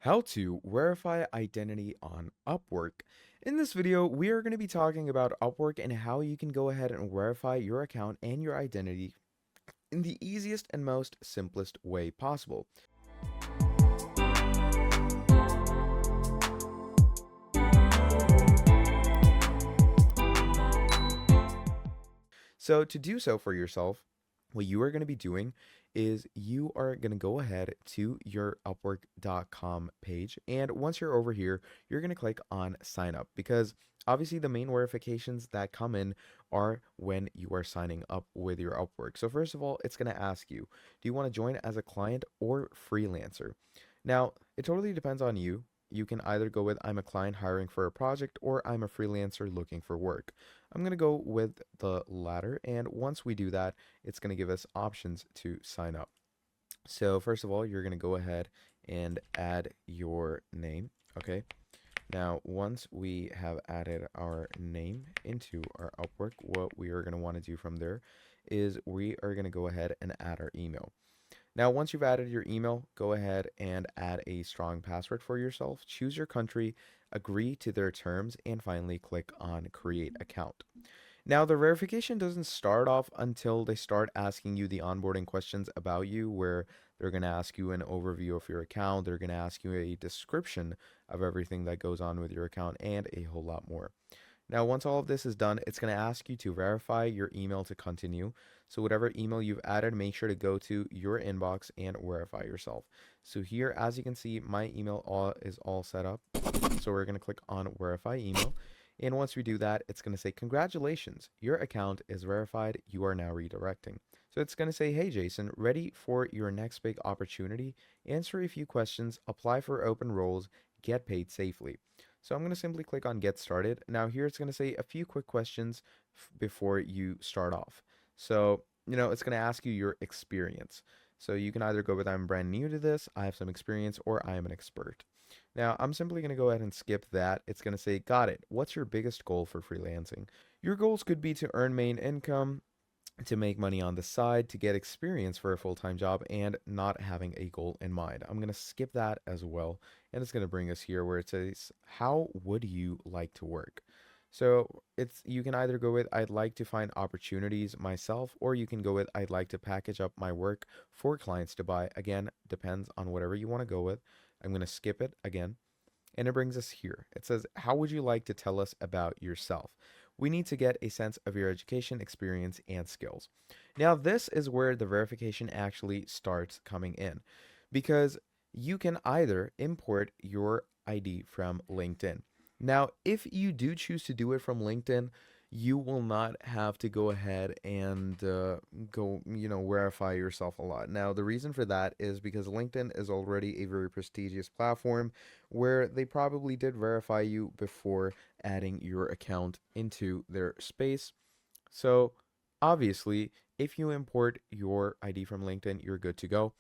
How to verify identity on Upwork. In this video, we are going to be talking about Upwork and how you can go ahead and verify your account and your identity in the easiest and most simplest way possible. So to do so for yourself, what you are going to be doing is you are going to go ahead to your upwork.com page, and once you're over here, you're going to click on sign up, because obviously the main verifications that come in are when you are signing up with your Upwork. So first of all, it's going to ask you, do you want to join as a client or freelancer? Now, it totally depends on you. You can either go with I'm a client hiring for a project, or I'm a freelancer looking for work. I'm going to go with the latter, and once we do that, it's going to give us options to sign up. So first of all, you're going to go ahead and add your name. Okay. Now, once we have added our name into our Upwork, what we are going to want to do from there is we are going to go ahead and add our email. Now, once you've added your email, go ahead and add a strong password for yourself. Choose your country, agree to their terms, and finally click on create account. Now, the verification doesn't start off until they start asking you the onboarding questions about you, where they're going to ask you an overview of your account. They're going to ask you a description of everything that goes on with your account and a whole lot more. Now, once all of this is done, it's going to ask you to verify your email to continue. So whatever email you've added, make sure to go to your inbox and verify yourself. So here, as you can see, my email is all set up. So we're going to click on verify email. And once we do that, it's going to say, congratulations, your account is verified. You are now redirecting. So it's going to say, hey, Jason, ready for your next big opportunity? Answer a few questions, apply for open roles, get paid safely. So I'm going to simply click on get started. Now here it's going to say a few quick questions before you start off. So, it's going to ask you your experience. So you can either go with I'm brand new to this, I have some experience, or I am an expert. Now, I'm simply going to go ahead and skip that. It's going to say, got it. What's your biggest goal for freelancing? Your goals could be to earn main income, to make money on the side, to get experience for a full-time job, and not having a goal in mind. I'm going to skip that as well, and it's going to bring us here where it says, how would you like to work? So you can either go with I'd like to find opportunities myself, or you can go with I'd like to package up my work for clients to buy. Again, depends on whatever you want to go with. I'm going to skip it again. And it brings us here. It says, how would you like to tell us about yourself? We need to get a sense of your education, experience, and skills. Now, this is where the verification actually starts coming in, because you can either import your ID from LinkedIn. Now, if you do choose to do it from LinkedIn, you will not have to go ahead and verify yourself a lot. Now, the reason for that is because LinkedIn is already a very prestigious platform where they probably did verify you before adding your account into their space. So, obviously, if you import your ID from LinkedIn, you're good to go.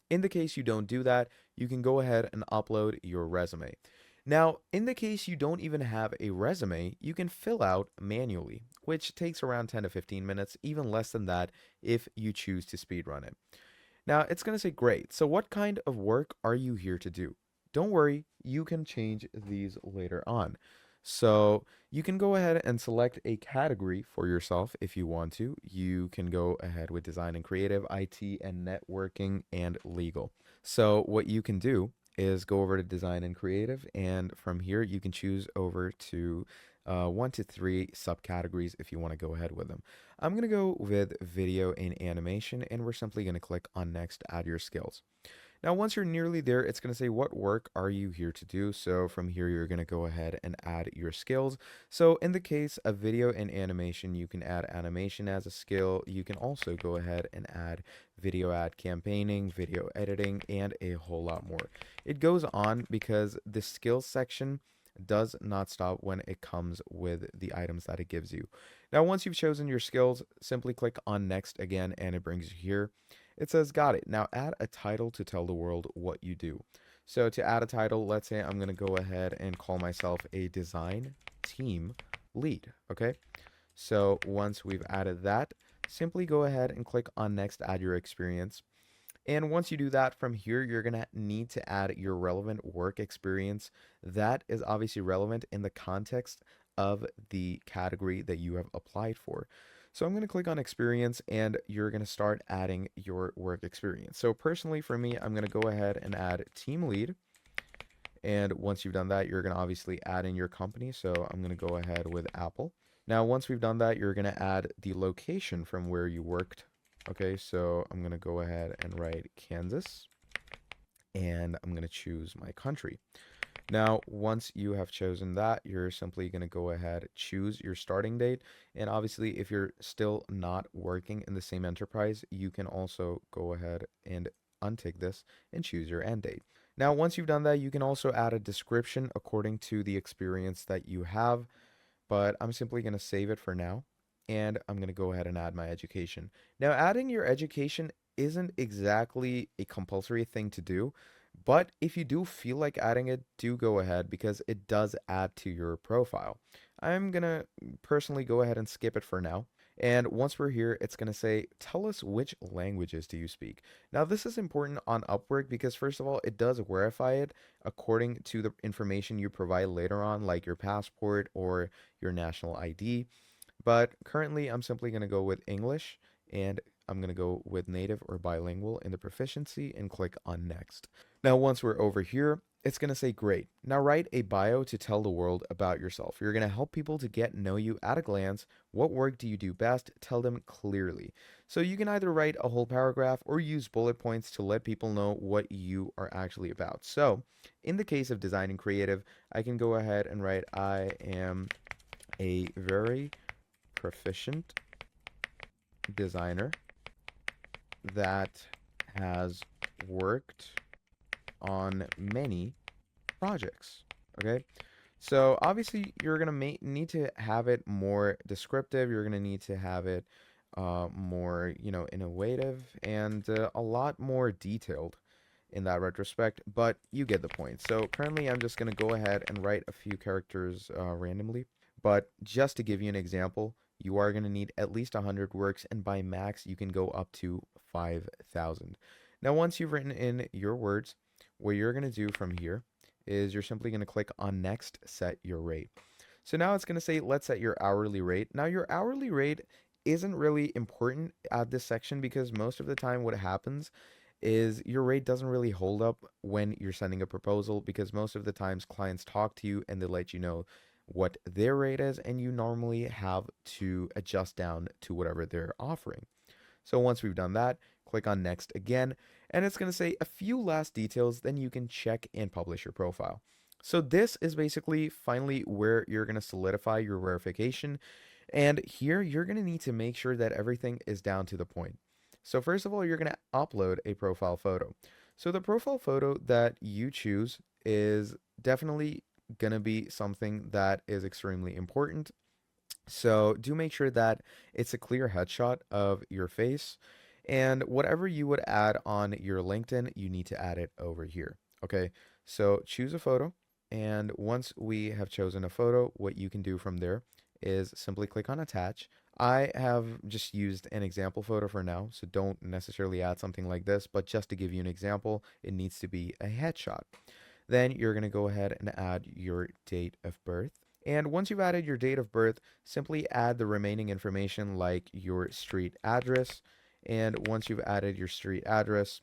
In the case you don't do that, you can go ahead and upload your resume. Now, in the case you don't even have a resume, you can fill out manually, which takes around 10 to 15 minutes, even less than that if you choose to speedrun it. Now, it's going to say, great, so what kind of work are you here to do? Don't worry, you can change these later on. So you can go ahead and select a category for yourself if you want to. You can go ahead with design and creative, IT and networking, and legal. So what you can do is go over to design and creative, and from here you can choose over to 1 to 3 subcategories if you want to go ahead with them. I'm going to go with video and animation, and we're simply going to click on next, add your skills. Now, once you're nearly there, it's going to say, what work are you here to do? So from here, you're going to go ahead and add your skills. So in the case of video and animation, you can add animation as a skill. You can also go ahead and add video ad campaigning, video editing, and a whole lot more. It goes on because the skills section does not stop when it comes with the items that it gives you. Now, once you've chosen your skills, simply click on next again, and it brings you here. It says, got it. Now add a title to tell the world what you do. So to add a title, let's say I'm going to go ahead and call myself a design team lead. Okay. So once we've added that, simply go ahead and click on next, add your experience. And once you do that, from here, you're going to need to add your relevant work experience that is obviously relevant in the context of the category that you have applied for. So I'm going to click on experience and you're going to start adding your work experience. So personally for me, I'm going to go ahead and add team lead. And once you've done that, you're going to obviously add in your company. So I'm going to go ahead with Apple. Now, once we've done that, you're going to add the location from where you worked. Okay, so I'm going to go ahead and write Kansas, and I'm going to choose my country. Now, once you have chosen that, you're simply going to go ahead, choose your starting date. And obviously, if you're still not working in the same enterprise, you can also go ahead and untick this and choose your end date. Now, once you've done that, you can also add a description according to the experience that you have, but I'm simply going to save it for now. And I'm going to go ahead and add my education. Now, adding your education isn't exactly a compulsory thing to do, but if you do feel like adding it, do go ahead because it does add to your profile. I'm going to personally go ahead and skip it for now. And once we're here, it's going to say, tell us which languages do you speak. Now, this is important on Upwork because, first of all, it does verify it according to the information you provide later on, like your passport or your national ID. But currently, I'm simply going to go with English and I'm going to go with native or bilingual in the proficiency and click on next. Now, once we're over here, it's going to say, great. Now write a bio to tell the world about yourself. You're going to help people to get know you at a glance. What work do you do best? Tell them clearly. So you can either write a whole paragraph or use bullet points to let people know what you are actually about. So in the case of design and creative, I can go ahead and write, I am a very proficient designer that has worked on many projects. Okay. So obviously you're gonna need to have it more descriptive. You're gonna need to have it more, innovative and a lot more detailed in that retrospect. But you get the point. So currently, I'm just gonna go ahead and write a few characters randomly. But just to give you an example, you are gonna need at least 100 works, and by max, you can go up to 5,000. Now, once you've written in your words, what you're gonna do from here is you're simply going to click on next, set your rate. So now it's going to say, let's set your hourly rate. Now your hourly rate isn't really important at this section because most of the time what happens is your rate doesn't really hold up when you're sending a proposal because most of the times clients talk to you and they let you know what their rate is and you normally have to adjust down to whatever they're offering. So once we've done that, click on next again, and it's going to say a few last details, then you can check and publish your profile. So this is basically finally where you're going to solidify your verification. And here you're going to need to make sure that everything is down to the point. So first of all, you're going to upload a profile photo. So the profile photo that you choose is definitely going to be something that is extremely important. So do make sure that it's a clear headshot of your face. And whatever you would add on your LinkedIn, you need to add it over here. Okay, so choose a photo. And once we have chosen a photo, what you can do from there is simply click on attach. I have just used an example photo for now, so don't necessarily add something like this, but just to give you an example, it needs to be a headshot. Then you're going to go ahead and add your date of birth. And once you've added your date of birth, simply add the remaining information like your street address. And once you've added your street address,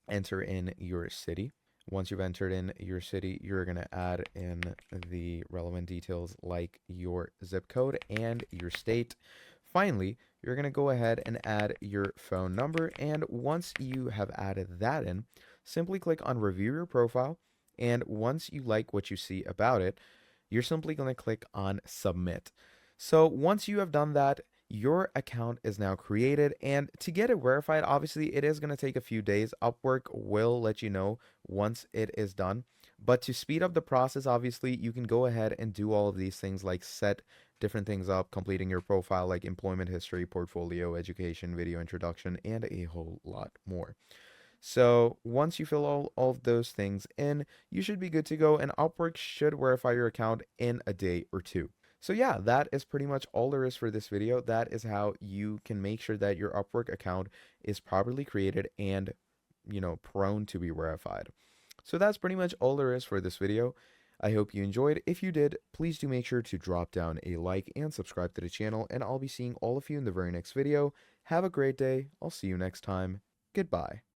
enter in your city. Once you've entered in your city, you're going to add in the relevant details like your zip code and your state. Finally, you're going to go ahead and add your phone number. And once you have added that in, simply click on review your profile. And once you like what you see about it, you're simply going to click on submit. So once you have done that, your account is now created. And to get it verified, obviously, it is going to take a few days. Upwork will let you know once it is done. But to speed up the process, obviously, you can go ahead and do all of these things like set different things up, completing your profile like employment history, portfolio, education, video introduction, and a whole lot more. So once you fill all of those things in, you should be good to go, and Upwork should verify your account in a day or two. So yeah, that is pretty much all there is for this video. That is how you can make sure that your Upwork account is properly created and prone to be verified. So that's pretty much all there is for this video. I hope you enjoyed. If you did, please do make sure to drop down a like and subscribe to the channel, and I'll be seeing all of you in the very next video. Have a great day. I'll see you next time. Goodbye.